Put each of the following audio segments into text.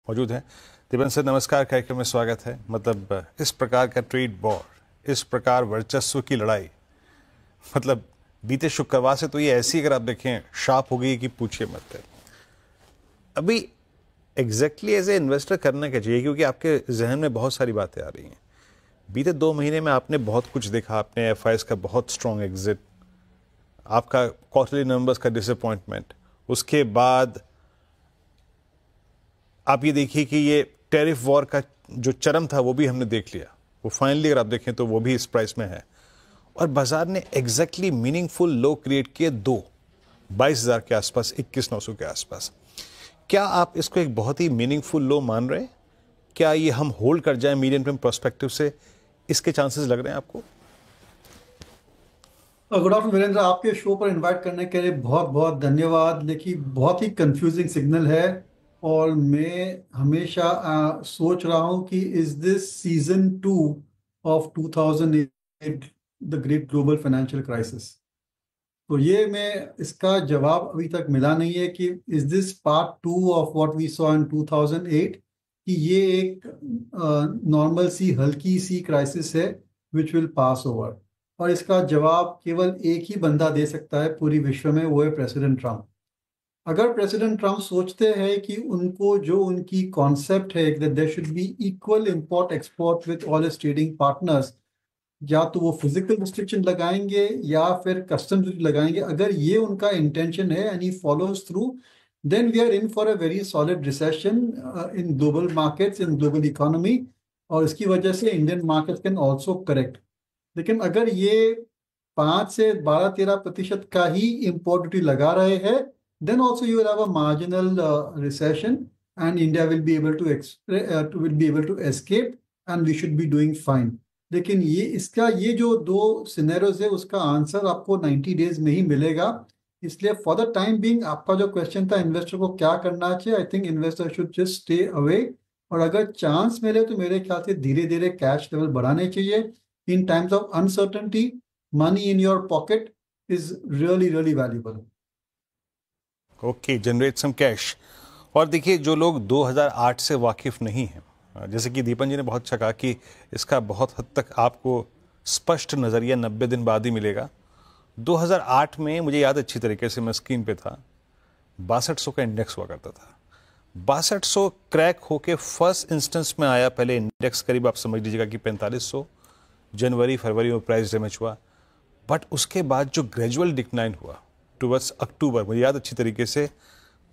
मौजूद हैं। दीपन सर नमस्कार, कार्यक्रम में स्वागत है। मतलब इस प्रकार का ट्रेड वॉर, इस प्रकार वर्चस्व की लड़ाई, मतलब बीते शुक्रवार से तो ये ऐसी अगर आप देखें शार्प हो गई कि पूछिए मत। अभी एग्जैक्टली एज ए इन्वेस्टर करना क्या चाहिए, क्योंकि आपके जहन में बहुत सारी बातें आ रही हैं। बीते 2 महीने में आपने बहुत कुछ देखा, आपने एफआईएस का बहुत स्ट्रॉन्ग एग्जिट, आपका क्वार्टरली नंबर्स का डिसअपॉइंटमेंट, उसके बाद आप ये देखिए कि ये टैरिफ वॉर का जो चरम था वो भी हमने देख लिया। वो फाइनली अगर आप देखें तो वो भी इस प्राइस में है, और बाजार ने एग्जैक्टली मीनिंगफुल लो क्रिएट किए 22,000 के आसपास, 21,900 के आसपास। क्या आप इसको एक बहुत ही मीनिंगफुल लो मान रहे हैं? क्या ये हम होल्ड कर जाएं मीडियम टर्म पर्सपेक्टिव से? इसके चांसेस लग रहे हैं आपको? गुड आफ्टरनून वीरेंद्र, आपके शो पर इनवाइट करने के लिए बहुत बहुत धन्यवाद। लेकिन बहुत ही कंफ्यूजिंग सिग्नल है और मैं हमेशा सोच रहा हूँ कि is this season 2 of 2008 the great global financial crisis. तो ये मैं इसका जवाब अभी तक मिला नहीं है कि is this part 2 of what we saw in 2008, कि ये एक नॉर्मल सी हल्की सी क्राइसिस है विच विल पास ओवर। और इसका जवाब केवल एक ही बंदा दे सकता है पूरी विश्व में, वो है प्रेसिडेंट ट्रम्प। अगर प्रेसिडेंट ट्रम्प सोचते हैं कि उनको जो उनकी कॉन्सेप्ट है that there should be equal import export with all his trading partners, या तो वो फिजिकल रिस्ट्रिक्शन लगाएंगे या फिर कस्टम ड्यूटी लगाएंगे, अगर ये उनका इंटेंशन है and he follows through, then we are in for a very solid recession in global markets, in global economy. और इसकी वजह से Indian market can also correct. लेकिन अगर ये 5 से 12-13% का ही इम्पोर्ट ड्यूटी लगा रहे हैं, then also you will have a marginal recession and India will be able to escape and we should be doing fine. लेकिन ये जो दो सिनेरियोज है उसका आंसर आपको 90 डेज में ही मिलेगा। इसलिए फॉर द टाइम बीइंग आपका जो क्वेश्चन था इन्वेस्टर को क्या करना चाहिए, I think investor should just stay away. और अगर चांस मिले तो मेरे ख्याल से धीरे धीरे कैश लेवल बढ़ाने चाहिए। In times of uncertainty, money in your pocket is really really valuable. Okay, generate some cash. और देखिए, जो लोग 2008 से वाकिफ नहीं हैं, जैसे कि दीपन जी ने बहुत अच्छा कहा कि इसका बहुत हद तक आपको स्पष्ट नज़रिया 90 दिन बाद ही मिलेगा। 2008 में मुझे याद अच्छी तरीके से, मैं स्क्रीन पे था, 6200 का इंडेक्स हुआ करता था। 6200 क्रैक होके फर्स्ट इंस्टेंस में आया, पहले इंडेक्स करीब आप समझ लीजिएगा कि 4500, जनवरी फरवरी में प्राइस डैमेज हुआ। बट उसके बाद जो ग्रेजुअल डिक्लाइन हुआ टुवर्ड्स अक्टूबर, मुझे याद अच्छी तरीके से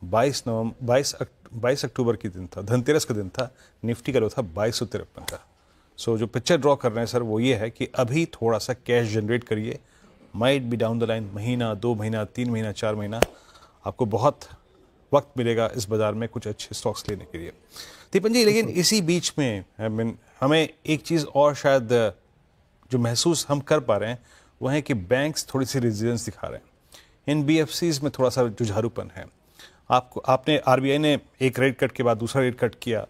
22 अक्टूबर की दिन था, धनतेरस का दिन था, निफ्टी का लो था 2253 का। सो जो पिक्चर ड्रॉ कर रहे हैं सर वो ये है कि अभी थोड़ा सा कैश जनरेट करिए। Might be down the line, महीना, 2 महीना, 3 महीना, 4 महीना, आपको बहुत वक्त मिलेगा इस बाजार में कुछ अच्छे स्टॉक्स लेने के लिए। दीपन जी, लेकिन इसी बीच में हमें एक चीज़ और शायद जो महसूस हम कर पा रहे हैं वो है कि बैंक्स थोड़ी सी रेजिलियंस दिखा रहे हैं। एनबीएफसीज में थोड़ा सा जुझारूपन है। आपने आरबीआई ने एक रेट कट के बाद दूसरा रेट कट किया,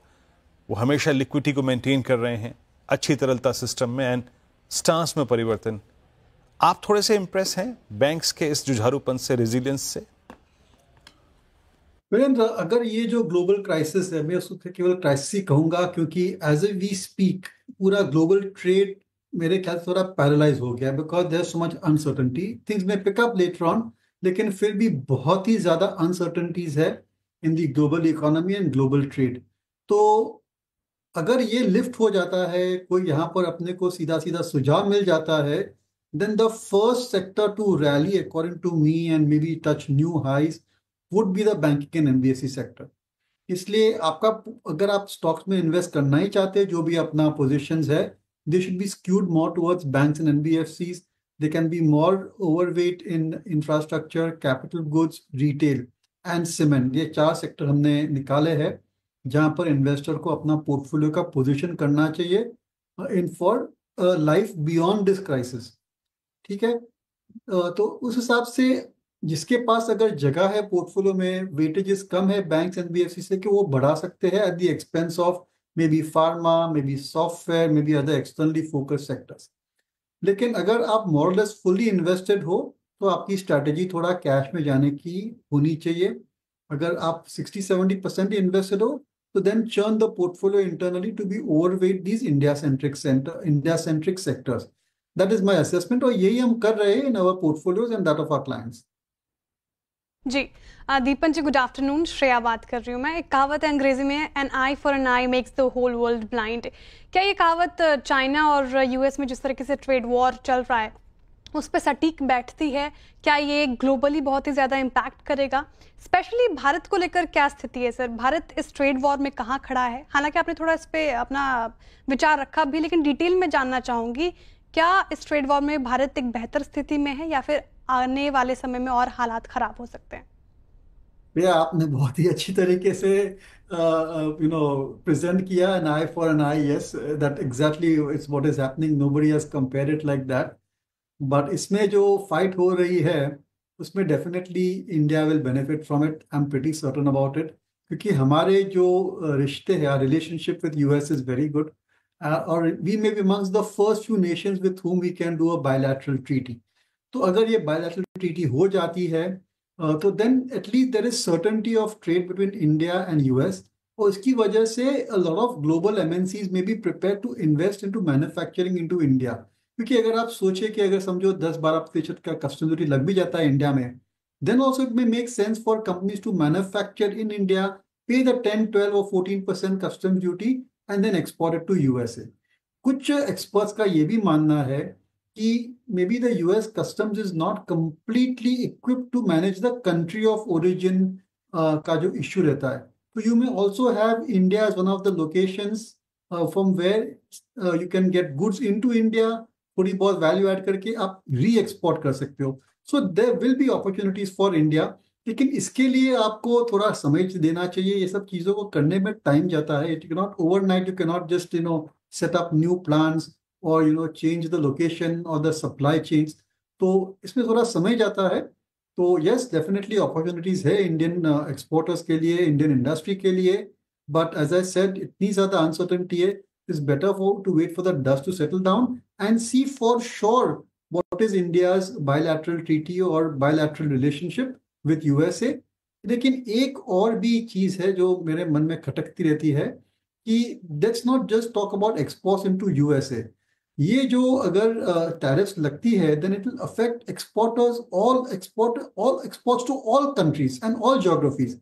वो हमेशा लिक्विडिटी को मेंटेन कर रहे हैं, अच्छी तरलता सिस्टम में एंड स्टांस में परिवर्तन। आप थोड़े से इंप्रेस हैं बैंक्स के इस जुझारूपन से, रेजिलियंस से? वीरेंद्र, अगर ये जो ग्लोबल क्राइसिस है, मैं उसको केवल क्राइसिस ही कहूंगा, क्योंकि एज ए वी स्पीक पूरा ग्लोबल ट्रेड मेरे ख्याल से थोड़ा पैरालाइज हो गया, because there so much uncertainty. Things में पिकअप लेटर ऑन, लेकिन फिर भी बहुत ही ज्यादा अनसर्टेनिटीज है in the global economy and global trade. तो अगर ये लिफ्ट हो जाता है, कोई यहाँ पर अपने को सीधा सीधा सुझाव मिल जाता है, then the first sector to rally according to me and may be touch new highs would be the banking and NBFC sector. इसलिए आपका, अगर आप स्टॉक्स में इन्वेस्ट करना ही चाहते हैं, जो भी अपना पोजीशंस है, they should be skewed more towards banks and NBFCs. They can be more overweight in infrastructure, capital goods, retail and cement. ये 4 सेक्टर हमने निकाले हैं जहां पर इन्वेस्टर को अपना पोर्टफोलियो का पोजीशन करना चाहिए in for life beyond this crisis. ठीक है। तो उस हिसाब से जिसके पास अगर जगह है पोर्टफोलियो में, वेटेजेस कम है बैंक्स एनबीएफसी से, कि वो बढ़ा सकते हैं at the expense of may be pharma, may be software, may be other externally focus sectors. लेकिन अगर आप मोरलेस फुल्ली इन्वेस्टेड हो तो आपकी स्ट्रैटेजी थोड़ा कैश में जाने की होनी चाहिए। अगर आप 60-70% इन्वेस्टेड हो to then churn the portfolio internally to be overweight these India-centric sectors. That is my assessment, और यही हम कर रहे हैं in our portfolios and that of our clients. जी दीपन जी, गुड आफ्टरनून। श्रेया बात कर रही हूँ मैं। एक कहावत है अंग्रेजी में, an I for N eye makes the whole world blind. क्या ये कहावत चाइना और यूएस में जिस तरीके से ट्रेड वॉर चल रहा है उस पर सटीक बैठती है? क्या ये ग्लोबली बहुत ही ज़्यादा इम्पैक्ट करेगा? स्पेशली भारत को लेकर क्या स्थिति है सर? भारत इस ट्रेड वॉर में कहाँ खड़ा है? हालांकि आपने थोड़ा इस पर अपना विचार रखा भी, लेकिन डिटेल में जानना चाहूँगी, क्या इस ट्रेड वॉर में भारत एक बेहतर स्थिति में है या फिर आने वाले समय में और हालात खराब हो सकते हैं? भैया, आपने बहुत ही अच्छी तरीके से प्रेजेंट किया, N I for N I, yes, that exactly it's what is happening, nobody has compared it like that. But इसमें जो फाइट हो रही है उसमें definitely India will benefit from it, I am pretty certain about it, क्योंकि हमारे जो रिश्ते हैं, relationship with US is very good, और we may be amongst the first few nations with whom we can do a bilateral treaty. तो अगर ये bilateral treaty हो जाती है तो then at least there is certainty of trade between India and US, और इसकी वजह से a lot of global MNCs में be prepare to invest into manufacturing into India. क्योंकि अगर आप सोचें कि अगर समझो 10-12% का कस्टम ड्यूटी लग भी जाता है इंडिया में, then also it may make sense for companies to manufacture in India, pay the 10, 12 और 14% custom duty and then export it to USA. कुछ एक्सपर्ट्स का ये भी मानना है कि may be the US customs is not completely equipped to manage the country of origin का जो इश्यू रहता है। तो you may also have India as one of the locations from where you can get goods into India, थोड़ी बहुत value add करके आप री एक्सपोर्ट कर सकते हो। So there will be opportunities for India, लेकिन इसके लिए आपको थोड़ा समय देना चाहिए। ये सब चीज़ों को करने में टाइम जाता है। It cannot overnight, you cannot just set up new plants or change the location or the supply chains. तो इसमें थोड़ा समय जाता है। तो yes, definitely opportunities है इंडियन एक्सपोर्टर्स के लिए, इंडियन इंडस्ट्री के लिए, बट एज आई सेड इतनी ज़्यादा अनसर्टेनिटी है, is better for to wait for the dust to settle down and see for sure what is India's bilateral treaty और bilateral relationship with USA. लेकिन एक और भी चीज़ है जो मेरे मन में खटकती रहती है कि let's not just talk about exports into USA. ये जो अगर टैरिफ्स लगती है then it will affect exporters, all exports to all countries and all geographies,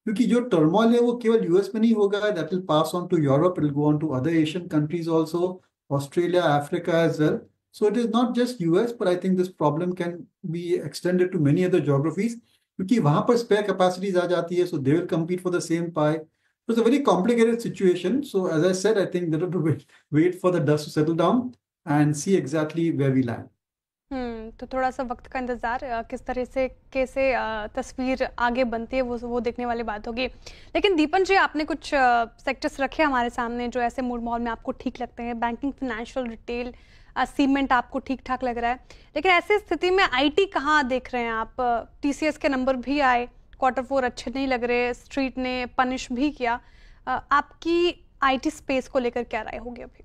क्योंकि जो टर्मोइल है वो केवल यूएस में नहीं होगा, that will pass on to Europe, it will go on to other Asian countries also, Australia, Africa as well. So it is not just US, but I think this problem can be extended to many other geographies, क्योंकि वहां पर spare capacities आ जाती है, so they will compete for the same pie. So it's a very complicated situation. So as I said, I think that to wait for the dust to settle down and see exactly where we land. तो थोड़ा सा वक्त का इंतजार, किस तरह से कैसे तस्वीर आगे बनती है वो देखने वाली बात होगी। लेकिन दीपन जी, आपने कुछ सेक्टर्स रखे हमारे सामने जो ऐसे मूड माहौल में आपको ठीक लगते हैं। बैंकिंग, फाइनेंशियल, रिटेल, सीमेंट आपको ठीक ठाक लग रहा है, लेकिन ऐसी स्थिति में आईटी कहाँ देख रहे हैं आप? टीसीएस के नंबर भी आए, Q4 अच्छे नहीं लग रहे, स्ट्रीट ने पनिश भी किया। आपकी आईटी स्पेस को लेकर क्या राय होगी अभी?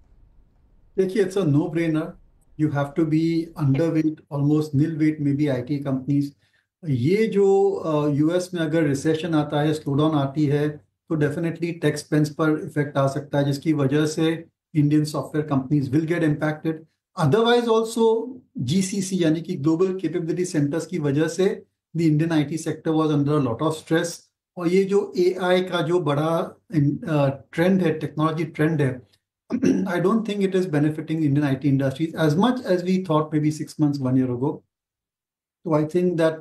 देखिए, it's a no brainer, you have to be underweight, almost nil weight may be IT companies. ये जो यूएस में अगर रिसेशन आता है, स्लोडाउन आती है, तो डेफिनेटली टेक स्पेंस पर इफेक्ट आ सकता है, जिसकी वजह से Indian software companies will get impacted. Otherwise also GCC यानी कि ग्लोबल कैपेबिलिटी सेंटर्स की वजह से the Indian IT sector was under a lot of stress. और ये जो एआई का जो बड़ा ट्रेंड है, टेक्नोलॉजी ट्रेंड है, I don't think it is benefiting Indian IT industries as much as we thought maybe 6 months, 1 year ago. So I think that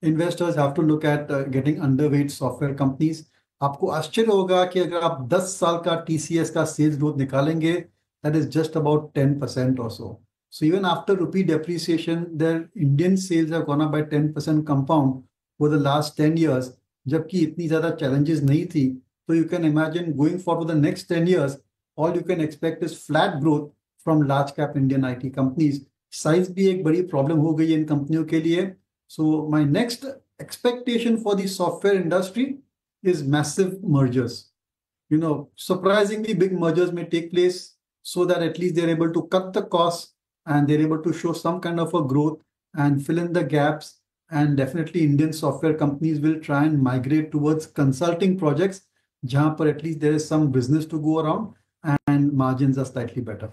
investors have to look at getting underweight software companies. आपको आश्चर्य होगा कि अगर आप 10 साल का TCS का sales growth निकालेंगे, that is just about 10% or so. So even after rupee depreciation, their Indian sales have gone up by 10% compound over the last 10 years. जबकि इतनी ज़्यादा challenges नहीं थी, तो you can imagine going forward the next 10 years, all you can expect is flat growth from large cap Indian IT companies. Size भी एक बड़ी problem हो गई है इन कंपनियों के लिए. So my next expectation for the software industry is massive mergers. You know, surprisingly big mergers may take place so that at least they're able to cut the costs and they're able to show some kind of a growth and fill in the gaps. And definitely Indian software companies will try and migrate towards consulting projects जहां पर at least there is some business to go around and margins are slightly better.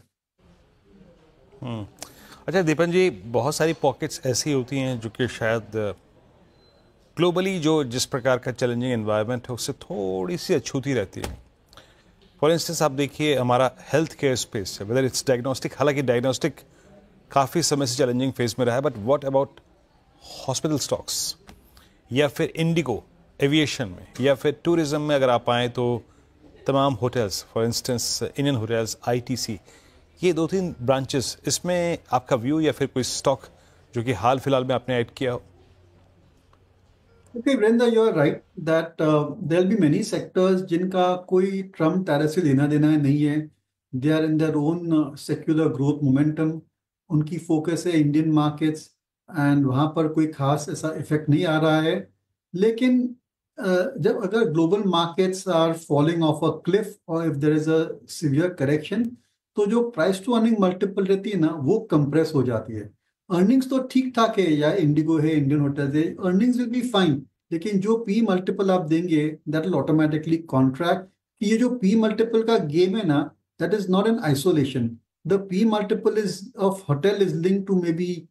अच्छा दीपन जी, बहुत सारी pockets ऐसी होती हैं जो कि शायद ग्लोबली जो जिस प्रकार का चैलेंजिंग एनवायरनमेंट है उससे थोड़ी सी अछूती रहती है। फॉर इंस्टेंस आप देखिए हमारा हेल्थ केयर स्पेस है, वेदर इट्स डायग्नोस्टिक, हालांकि डायग्नोस्टिक काफ़ी समय से चैलेंजिंग फेज में रहा है, but what about hospital stocks या फिर इंडिगो एविएशन में या फिर टूरिज्म में अगर आप आएँ तो तमाम hotels, for instance Indian hotels, ITC, ये 2-3 ब्रांचेस, इसमें आपका व्यू या फिर कोई स्टॉक जो कि हाल फिलहाल में आपने ऐड किया हो? Okay, Brenda, you are right that there'll be many sectors जिनका कोई ट्रम्प टैरिफ से लेना देना नहीं है। They are in their own secular growth momentum, उनकी फोकस है इंडियन मार्केट्स एंड वहाँ पर कोई खास ऐसा इफेक्ट नहीं आ रहा है। लेकिन जब अगर global markets are falling off a cliff और if there is a severe correction, तो जो प्राइस टू अर्निंग मल्टीपल रहती है ना, वो कंप्रेस हो जाती है। अर्निंग्स तो ठीक ठाक है, या इंडिगो है, इंडियन होटल्स है, अर्निंग्स विल बी फाइन, लेकिन जो पी मल्टीपल आप देंगे दैट विल ऑटोमेटिकली कॉन्ट्रैक्ट। ये जो पी मल्टीपल का गेम है ना, that is not an isolation. The P multiple is of hotel is link to may be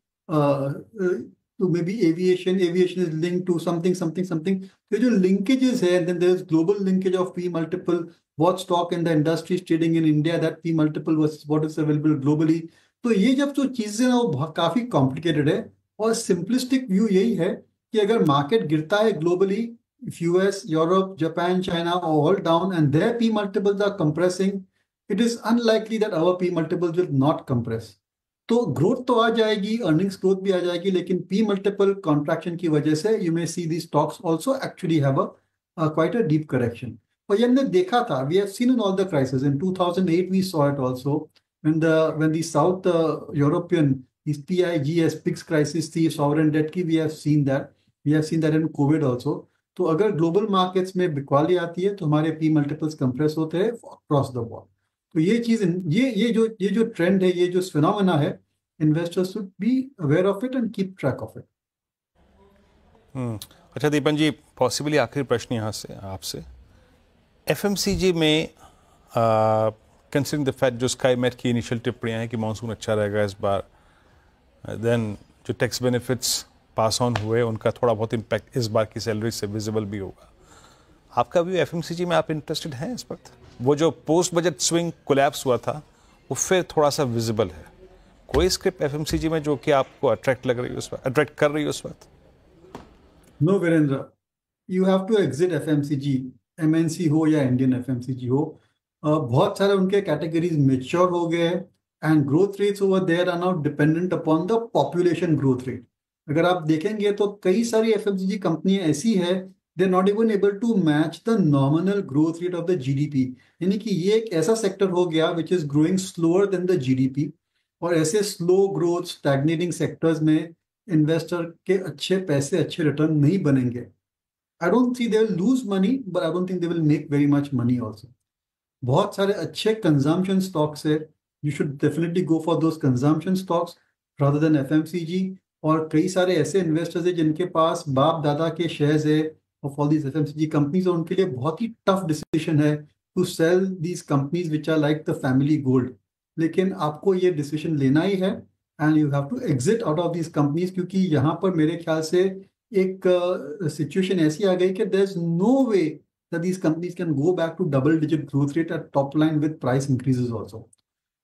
aviation is linked to something. ये जो linkages है, then there is global linkage of P multiple, what stock in the industry is trading in India, that P multiple versus what is available globally। तो ये जब जो चीजें हैं वो काफी कॉम्प्लिकेटेड है, और सिंपलिस्टिक व्यू यही है कि अगर मार्केट गिरता है globally, if US, Europe, Japan, China are all down and their P multiples are compressing, it is unlikely that our P multiples will not compress। तो ग्रोथ तो आ जाएगी, अर्निंग्स ग्रोथ भी आ जाएगी, लेकिन पी मल्टीपल कॉन्ट्रैक्शन की वजह से you may see the stocks also actually have a quite a deep correction. और ये हमने देखा था, we have seen in all the crisis, in 2008 we saw it also when the South European, these PIGS PIGS crisis थी sovereign debt की, we have seen that in COVID also। तो अगर global markets में बिकवाली आती है तो हमारे पी मल्टीपल्स कंप्रेस होते हैं अक्रॉस द बोर्ड। तो ये चीज, ये जो ट्रेंड है, ये जो फिनोमेना है, investors should be aware of it and keep track of it. अच्छा दीपन जी, पॉसिबली आखिरी प्रश्न यहाँ से आपसे, एफएमसीजी में कंसिडरिंग द फैक्ट जो स्काई मेट की इनिशियल टिप्पणियाँ हैं कि मानसून अच्छा रहेगा इस बार, देन जो टैक्स बेनिफिट्स पास ऑन हुए उनका थोड़ा बहुत इम्पैक्ट इस बार की सैलरी से विजिबल भी होगा, आपका व्यू एफएमसीजी में आप इंटरेस्टेड हैं इस वक्त? वो जो पोस्ट बजट स्विंग कोलैप्स हुआ था वो फिर थोड़ा सा विजिबल है, कोई स्क्रिप्ट एफएमसीजी में जो कि आपको अट्रैक्ट लग रही है उस वक्त, अट्रैक्ट कर रही है उस वक्त? No Virendra, you have to exit FMCG, MNC हो या इंडियन एफएमसीजी हो। बहुत सारे उनके कैटेगरीज मेच्योर हो गए and growth rates over there are not dependent upon the population growth rate. अगर आप देखेंगे तो कई सारी एफएमसीजी कंपनियां ऐसी है, they are not even able to match the nominal growth rate of the GDP. यानी कि ये एक ऐसा सेक्टर हो गया which is growing slower than the GDP, और ऐसे स्लो ग्रोथ स्टैग्नेटिंग सेक्टर्स में इन्वेस्टर के अच्छे पैसे, अच्छे रिटर्न नहीं बनेंगे। I don't think they will lose money, but I don't think they will make very much money also. बहुत सारे अच्छे कंजम्पशन स्टॉक्स है, you should definitely go for those consumption stocks rather than FMCG. और कई सारे ऐसे investors हैं जिनके पास बाप दादा के शेयर्स है of all these FMCG companies, और उनके लिए बहुत ही टफ डिसीजन है to sell these companies which are like the family gold. लेकिन आपको ये डिसीजन लेना ही है and you have to exit out of these companies, क्योंकि यहाँ पर मेरे ख्याल से एक सिचुएशन ऐसी आ गई कि there is no way that these companies can go back to double digit growth rate at top line with price increases also।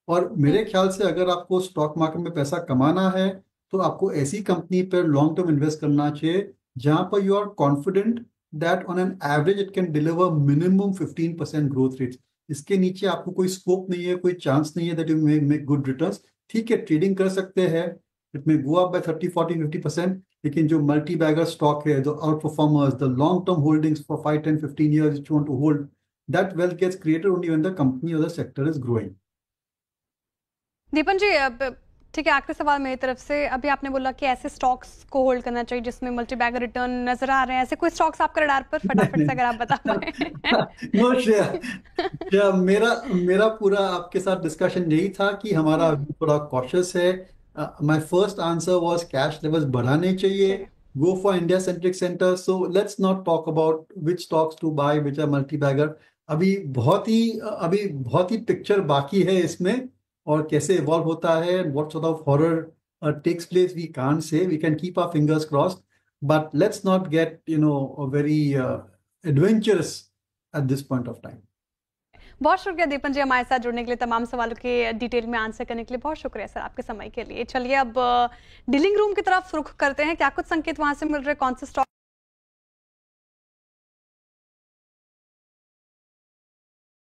और मेरे ख्याल से अगर आपको स्टॉक मार्केट में पैसा कमाना है तो आपको ऐसी कंपनी पर लॉन्ग टर्म इन्वेस्ट करना चाहिए जहां पर you are confident that on an average it can deliver minimum 15% growth rate. इसके नीचे आपको कोई स्कोप नहीं है, कोई चांस नहीं है that you may make good returns. ठीक है, ट्रेडिंग कर सकते हैं, it may go up by 30, 40, 50%, लेकिन जो मल्टी बैगर स्टॉक है, जो out performers, the long term holdings for 5, 10, 15 years which you want to hold, that wealth gets created only when the company or the sector is growing। दीपन जी, अब ठीक है, आखिरी सवाल मेरी तरफ से, अभी आपने बोला कि ऐसे स्टॉक्स को होल्ड करना चाहिए जिसमें मल्टी बैगर रिटर्न नजर आ रहे हैं, ऐसे कोई स्टॉक्स आपके रडार पर फटाफट से अगर आप बता पाए? नो श्रेया, मेरा पूरा आपके साथ डिस्कशन यही था कि हमारा थोड़ा कॉशियस है। My first answer was cash levels बढ़ाने चाहिए, go for India centric centers. So let's not talk about which stocks to buy, which are multi-bagger. अभी बहुत ही पिक्चर बाकी है इसमें, और कैसे इवॉल्व होता है, and what sort of horror takes place, we can't say. We can keep our fingers crossed, but let's not get very adventurous at this point of time. बहुत शुक्रिया दीपन जी हमारे साथ जुड़ने के लिए, तमाम सवालों के डिटेल में आंसर करने के लिए बहुत शुक्रिया सर आपके समय के लिए। चलिए अब डीलिंग रूम की तरफ रुख करते हैं, क्या कुछ संकेत वहां से मिल रहे, कौन से स्टॉक